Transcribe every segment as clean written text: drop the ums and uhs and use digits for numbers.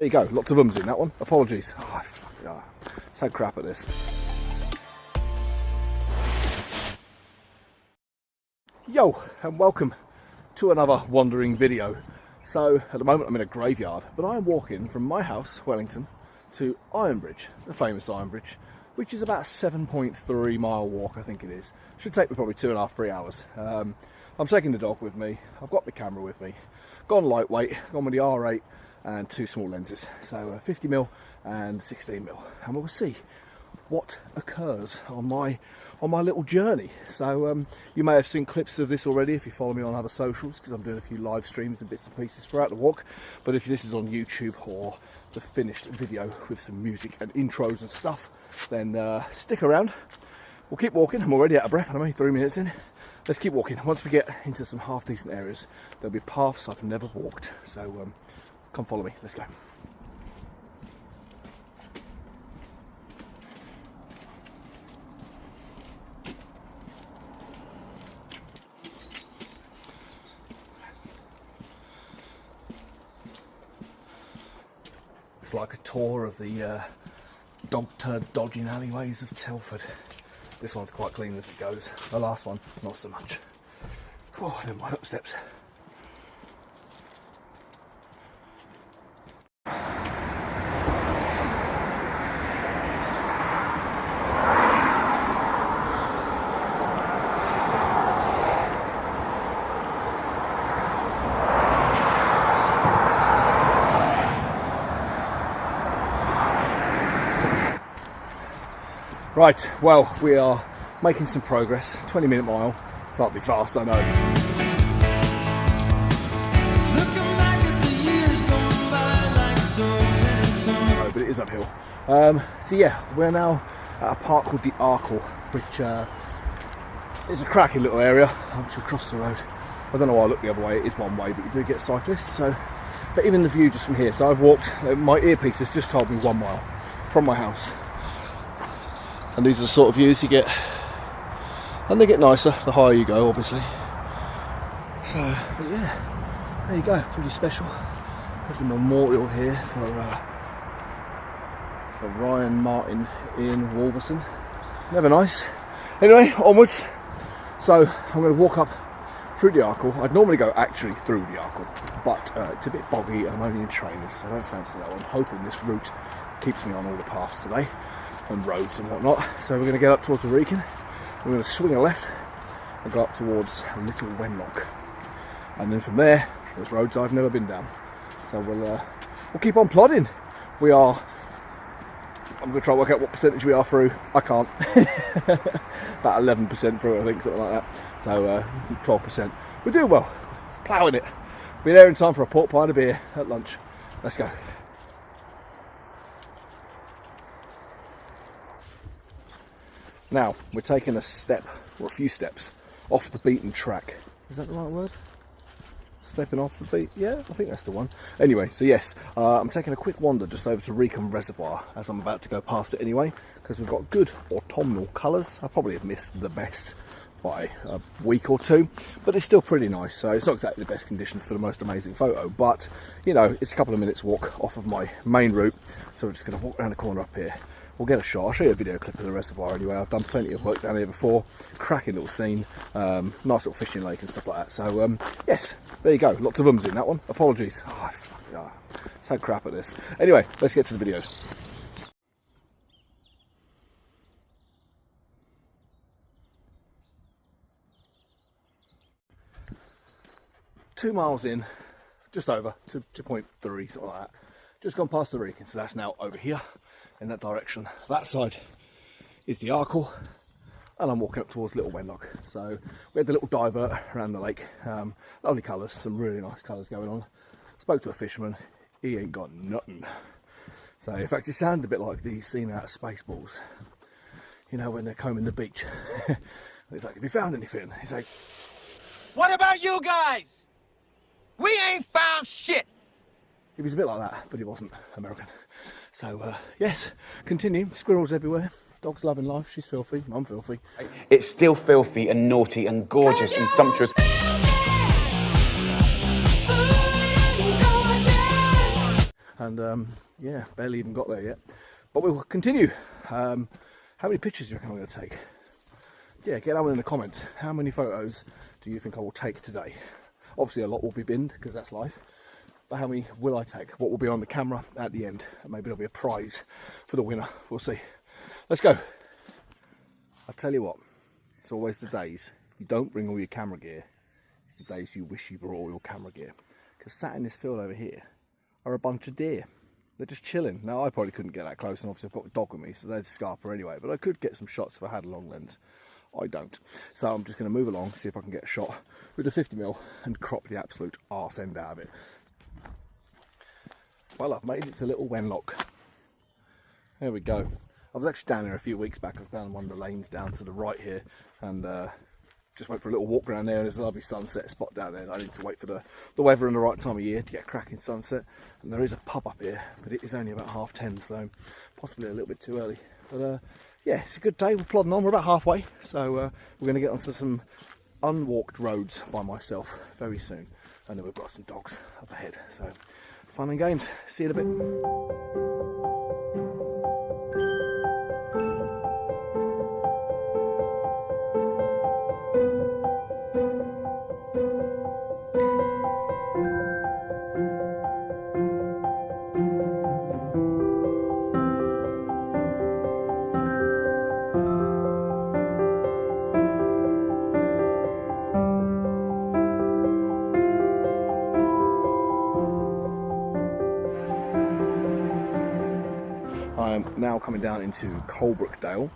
There you go, lots of ums in that one. Apologies. Oh, so crap at this. Yo, and welcome to another wandering video. So, at the moment I'm in a graveyard, but I am walking from my house, Wellington, to Ironbridge, the famous Ironbridge, which is about a 7.3 mile walk, I think it is. Should take me probably 2.5 to 3 hours. I'm taking the dog with me, I've got my camera with me, gone lightweight, gone with the R8 and 2 small lenses, so 50mm and 16mm, and we'll see what occurs on my little journey. So you may have seen clips of this already if you follow me on other socials, because I'm doing a few live streams and bits and pieces throughout the walk. But if this is on YouTube or the finished video with some music and intros and stuff, then stick around. We'll keep walking. I'm already out of breath and I'm only 3 minutes in. Let's keep walking. Once we get into some half decent areas, there'll be paths I've never walked. So come follow me. Let's go. It's like a tour of the dog turd dodging alleyways of Telford. This one's quite clean as it goes. The last one, not so much. Oh, never mind, up steps. Right, well, we are making some progress. 20-minute mile, slightly fast, I know. No, but it is uphill. So yeah, we're now at a park called the Arkle, which is a cracking little area. I'm just across the road. I don't know why I look the other way, it is one way, but you do get cyclists. So, but even the view just from here, so I've walked, my earpiece has just told me 1 mile from my house. And these are the sort of views you get, and they get nicer the higher you go, obviously. So, but yeah, there you go, pretty special. There's a memorial here for Ryan Martin in Wolverton. Never nice. Anyway, onwards. So I'm going to walk up through the Arkle. I'd normally go actually through the Arkle, but it's a bit boggy and I'm only in trainers, so I don't fancy that one. I'm hoping this route keeps me on all the paths today and roads and whatnot. So we're going to get up towards the Wrekin. We're going to swing a left and go up towards Little Wenlock, and then from there there's roads I've never been down. So we'll keep on plodding. I'm going to try and work out what percentage we are through. I can't. About 11% through, I think, something like that. So 12%. We're doing well. Ploughing it. Be there in time for a pork pie and a beer at lunch. Let's go. Now, we're taking a step, or a few steps, off the beaten track. Is that the right word? Stepping off the beat? Yeah, I think that's the one. Anyway, so yes, I'm taking a quick wander just over to Wrekin Reservoir, as I'm about to go past it anyway, because we've got good autumnal colours. I probably have missed the best by a week or two, but it's still pretty nice. So it's not exactly the best conditions for the most amazing photo, but, you know, it's a couple of minutes walk off of my main route. So we're just going to walk around the corner up here. We'll get a shot. I'll show you a video clip of the reservoir anyway. I've done plenty of work down here before. Cracking little scene. Nice little fishing lake and stuff like that. So yes, there you go. Lots of ums in that one. Apologies. Oh, so crap at this. Anyway, let's get to the video. Two miles in, just over, 2.3, something like that. Just gone past the Wrekin, so that's now over here. In that direction. That side is the Arkle, and I'm walking up towards Little Wenlock. So we had the little divert around the lake. Lovely colours, some really nice colours going on. Spoke to a fisherman, he ain't got nothing. So in fact it sounded a bit like the scene out of Spaceballs, you know, when they're combing the beach. He's like, have you found anything? He's like, what about you guys? We ain't found shit. He was a bit like that, but he wasn't American. So, yes, continue. Squirrels everywhere. Dog's loving life. She's filthy. I'm filthy. It's still filthy and naughty and gorgeous and sumptuous. and yeah, barely even got there yet. But we will continue. How many pictures do you reckon I'm going to take? Yeah, get down in the comments. How many photos do you think I will take today? Obviously a lot will be binned because that's life. But how many will I take? What will be on the camera at the end? And maybe there'll be a prize for the winner. We'll see. Let's go. I tell you what, it's always the days you don't bring all your camera gear. It's the days you wish you brought all your camera gear. Because sat in this field over here are a bunch of deer. They're just chilling. Now I probably couldn't get that close, and obviously I've got a dog with me, so they'd scarper anyway. But I could get some shots if I had a long lens. I don't. So I'm just going to move along, see if I can get a shot with the 50mm and crop the absolute arse end out of it. Well, I've made it to Little Wenlock. There we go. I was actually down here a few weeks back. I was down one of the lanes down to the right here, and just went for a little walk around there. There's a lovely sunset spot down there. I need to wait for the weather and the right time of year to get a cracking sunset. And there is a pub up here, but it is only about 10:30, so possibly a little bit too early. But yeah, it's a good day. We're plodding on. We're about halfway, so we're going to get onto some unwalked roads by myself very soon. And then we've got some dogs up ahead. So fun and games. See you in a bit. I'm now coming down into Coalbrookdale,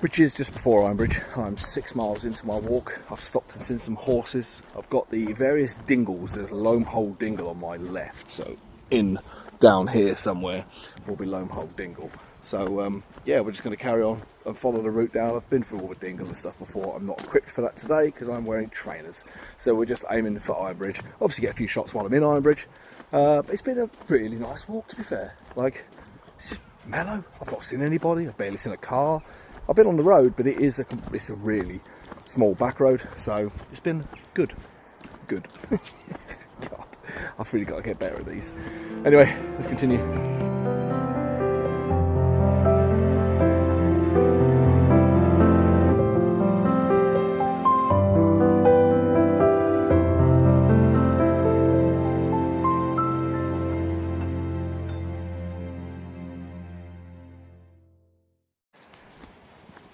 which is just before Ironbridge. I'm 6 miles into my walk. I've stopped and seen some horses. I've got the various dingles. There's Loam Hole Dingle on my left, so in down here somewhere will be Loam Hole Dingle. So yeah, we're just going to carry on and follow the route down. I've been through all the dingle and stuff before. I'm not equipped for that today because I'm wearing trainers. So we're just aiming for Ironbridge. Obviously get a few shots while I'm in Ironbridge. But it's been a really nice walk, to be fair. Like, it's just mellow. I've not seen anybody. I've barely seen a car. I've been on the road, but it's a really small back road, so it's been good. God, I've really got to get better at these. Anyway, let's continue.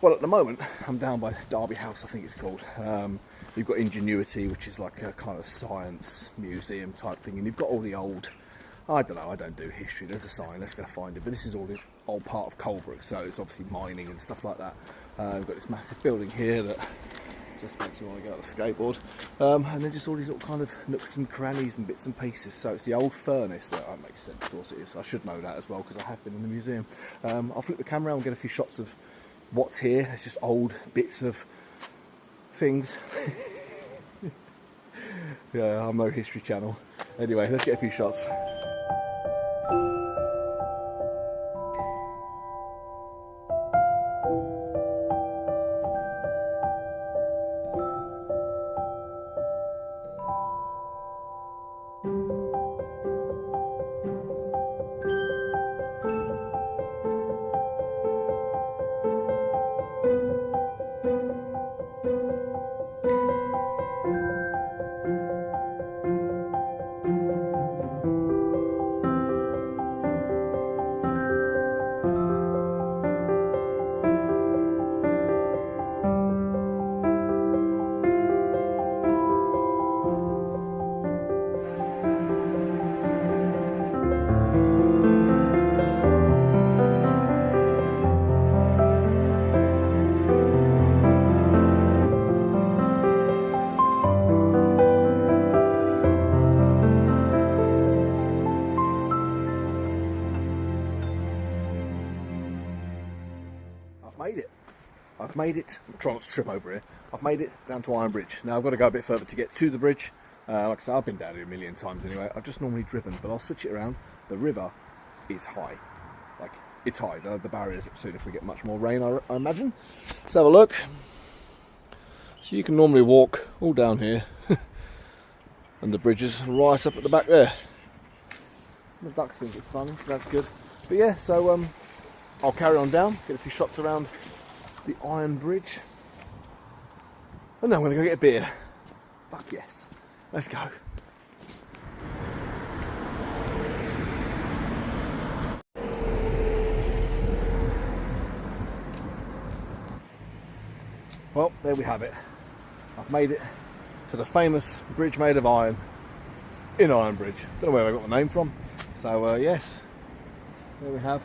Well, at the moment, I'm down by Derby House, I think it's called. You've got Ingenuity, which is like a kind of science museum type thing, and you've got all the old, I don't know, I don't do history, there's a sign, let's go find it, but this is all the old part of Coalbrook, so it's obviously mining and stuff like that. We've got this massive building here that just makes you want to get out the skateboard, and then just all these little kind of nooks and crannies and bits and pieces. So it's the old furnace. That makes sense, of course it is. I should know that as well because I have been in the museum. I'll flip the camera and get a few shots of what's here. It's just old bits of things. Yeah, I'm no History Channel. Anyway, let's get a few shots. I've made it. I'm trying not to trip over here. I've made it down to Ironbridge. Now I've got to go a bit further to get to the bridge. Like I said, I've been down here a million times anyway. I've just normally driven, but I'll switch it around. The river is high. Like, it's high. The barrier's up soon if we get much more rain, I imagine. Let's have a look. So you can normally walk all down here. And the bridge is right up at the back there. The ducks think it's funny, so that's good. But yeah, so I'll carry on down, get a few shots around the Ironbridge, and then I'm going to go get a beer. Fuck yes. Let's go. Well, there we have it. I've made it to the famous bridge made of iron in Ironbridge. Don't know where I got the name from. So yes, there we have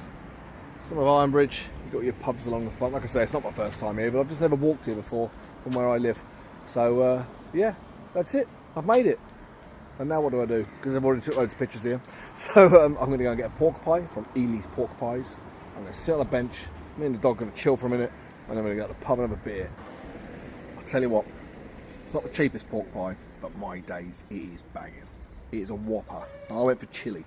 some of Ironbridge. You've got your pubs along the front. Like I say, it's not my first time here, but I've just never walked here before from where I live. So yeah, that's it. I've made it. And now what do I do? Because I've already took loads of pictures here. So I'm going to go and get a pork pie from Ely's Pork Pies. I'm going to sit on a bench. Me and the dog are going to chill for a minute. And then we're going to go to the pub and have a beer. I'll tell you what, it's not the cheapest pork pie, but my days, it is banging. It is a whopper. I went for chili.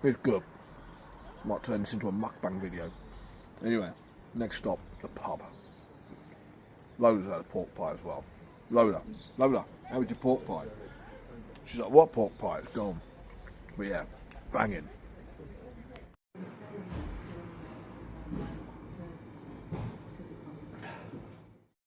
It's good. Might turn this into a mukbang video. Anyway, next stop, the pub. Lola's had a pork pie as well. Lola, how was your pork pie? She's like, what pork pie? It's gone. But yeah, banging.